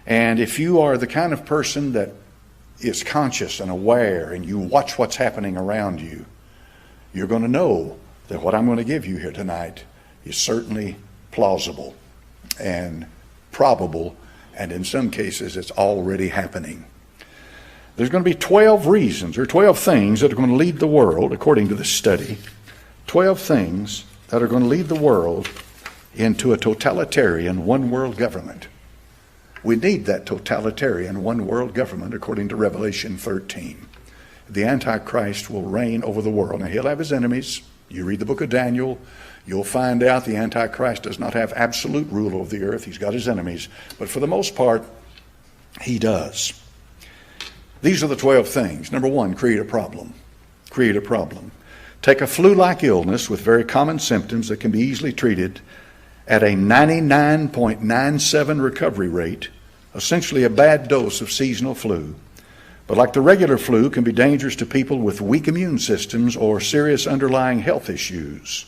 And if you are the kind of person that is conscious and aware and you watch what's happening around you, you're going to know that what I'm going to give you here tonight is certainly plausible and probable, and in some cases it's already happening. There's going to be 12 reasons or 12 things that are going to lead the world, according to this study, 12 things that are going to lead the world into a totalitarian one-world government. We need that totalitarian one-world government, according to Revelation 13. The Antichrist will reign over the world. Now, he'll have his enemies. You read the book of Daniel, you'll find out the Antichrist does not have absolute rule over the earth. He's got his enemies. But for the most part, he does. These are the 12 things. Number one, create a problem. Create a problem. Take a flu-like illness with very common symptoms that can be easily treated at a 99.97 recovery rate, essentially a bad dose of seasonal flu. But like the regular flu, can be dangerous to people with weak immune systems or serious underlying health issues.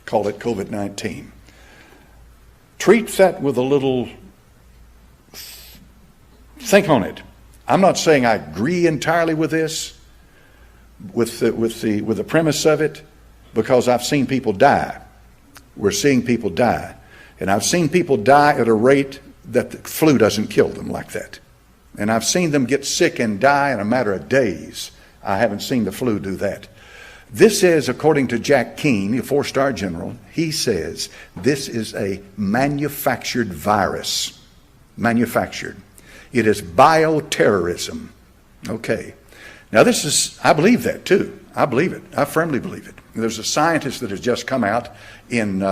Call it COVID-19. Treat that with a little think on it. I'm not saying I agree entirely with this, with the premise of it, because I've seen people die. We're seeing people die. And I've seen people die at a rate that the flu doesn't kill them like that. And I've seen them get sick and die in a matter of days. I haven't seen the flu do that. This is, according to Jack Keane, a 4-star general, he says this is a manufactured virus. Manufactured. It is bioterrorism. Okay. Now this is, I believe that too. I believe it. I firmly believe it. There's a scientist that has just come out in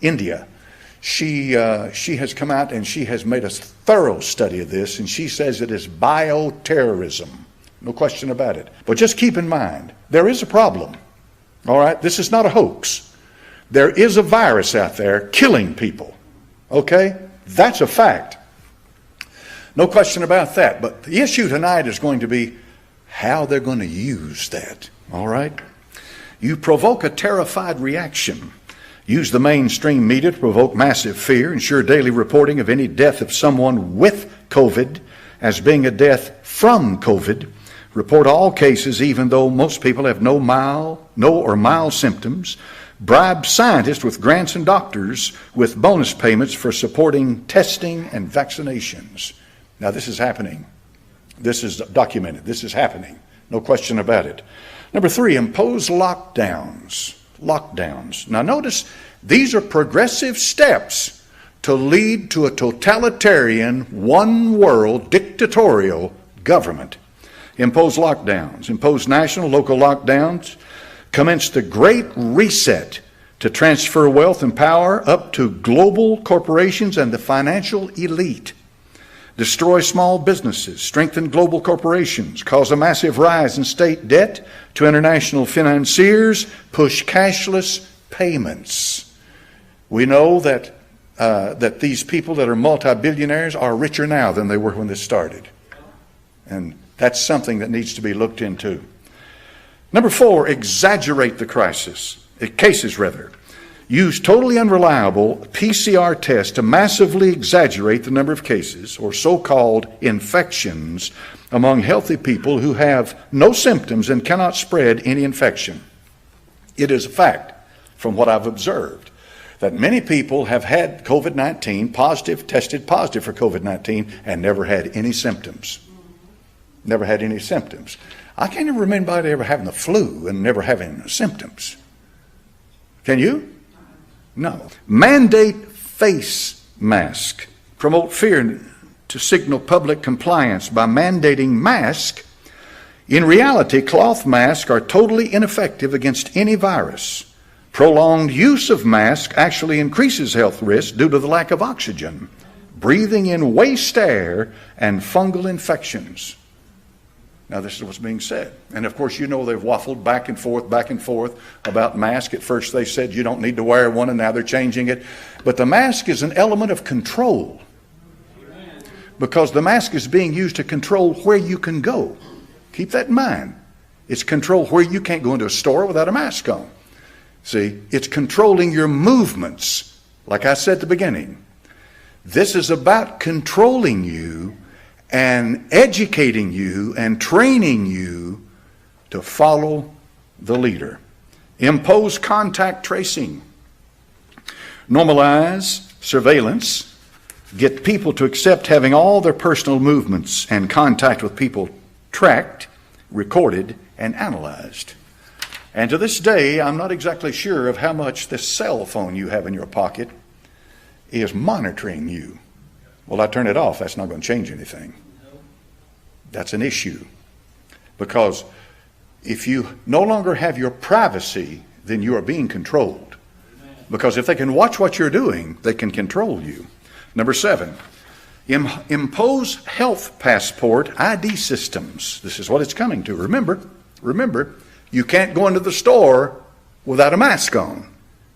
India. She has come out and she has made a thorough study of this, and she says it is bioterrorism. No question about it. But just keep in mind, there is a problem. All right? This is not a hoax. There is a virus out there killing people. Okay? That's a fact. No question about that. But the issue tonight is going to be how they're going to use that. All right? You provoke a terrified reaction. Use the mainstream media to provoke massive fear. Ensure daily reporting of any death of someone with COVID as being a death from COVID. Report all cases even though most people have no or mild symptoms. Bribe scientists with grants and doctors with bonus payments for supporting testing and vaccinations. Now this is happening. This is documented. This is happening. No question about it. Number 3, impose lockdowns. Lockdowns. Now notice, these are progressive steps to lead to a totalitarian, one-world, dictatorial government. Impose lockdowns. Impose national, local lockdowns. Commence the Great Reset to transfer wealth and power up to global corporations and the financial elite. Destroy small businesses, strengthen global corporations, cause a massive rise in state debt to international financiers, push cashless payments. We know that these people that are multi-billionaires are richer now than they were when this started. And that's something that needs to be looked into. Number 4, exaggerate the cases. Use totally unreliable PCR tests to massively exaggerate the number of cases or so-called infections among healthy people who have no symptoms and cannot spread any infection. It is a fact, from what I've observed, that many people have had COVID-19 tested positive for COVID-19 and never had any symptoms. Never had any symptoms. I can't even remember anybody ever having the flu and never having symptoms. Can you? No. Mandate face mask. Promote fear to signal public compliance by mandating mask. In reality, cloth masks are totally ineffective against any virus. Prolonged use of masks actually increases health risks due to the lack of oxygen, breathing in waste air, and fungal infections. Now, this is what's being said. And of course, you know they've waffled back and forth about masks. At first they said you don't need to wear one, and now they're changing it. But the mask is an element of control. Because the mask is being used to control where you can go. Keep that in mind. It's control where you can't go into a store without a mask on. See, it's controlling your movements. Like I said at the beginning, This is about controlling you and educating you and training you to follow the leader. Impose contact tracing. Normalize surveillance. Get people to accept having all their personal movements and contact with people tracked, recorded, and analyzed. And to this day, I'm not exactly sure of how much this cell phone you have in your pocket is monitoring you. Well, I turn it off. That's not going to change anything. That's an issue. Because if you no longer have your privacy, then you are being controlled. Because if they can watch what you're doing, they can control you. Number 7, impose health passport ID systems. This is what it's coming to. Remember, you can't go into the store without a mask on.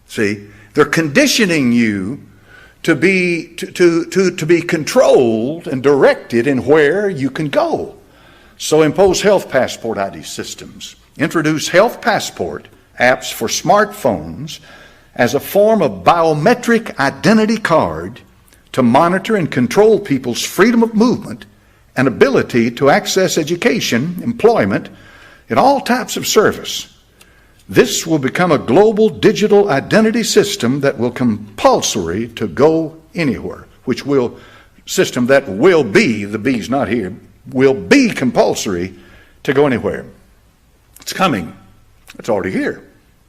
See, they're conditioning you to be controlled and directed in where you can go. So impose health passport ID systems. Introduce health passport apps for smartphones as a form of biometric identity card to monitor and control people's freedom of movement and ability to access education, employment, and all types of service. This will become a global digital identity system that will compulsory to go anywhere, system that will be, the B's not here, will be compulsory to go anywhere. It's coming. It's already here.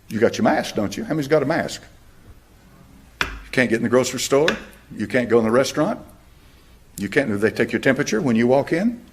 You got your mask, don't you? How many's got a mask? You can't get in the grocery store. You can't go in the restaurant. You can't. Do they take your temperature when you walk in?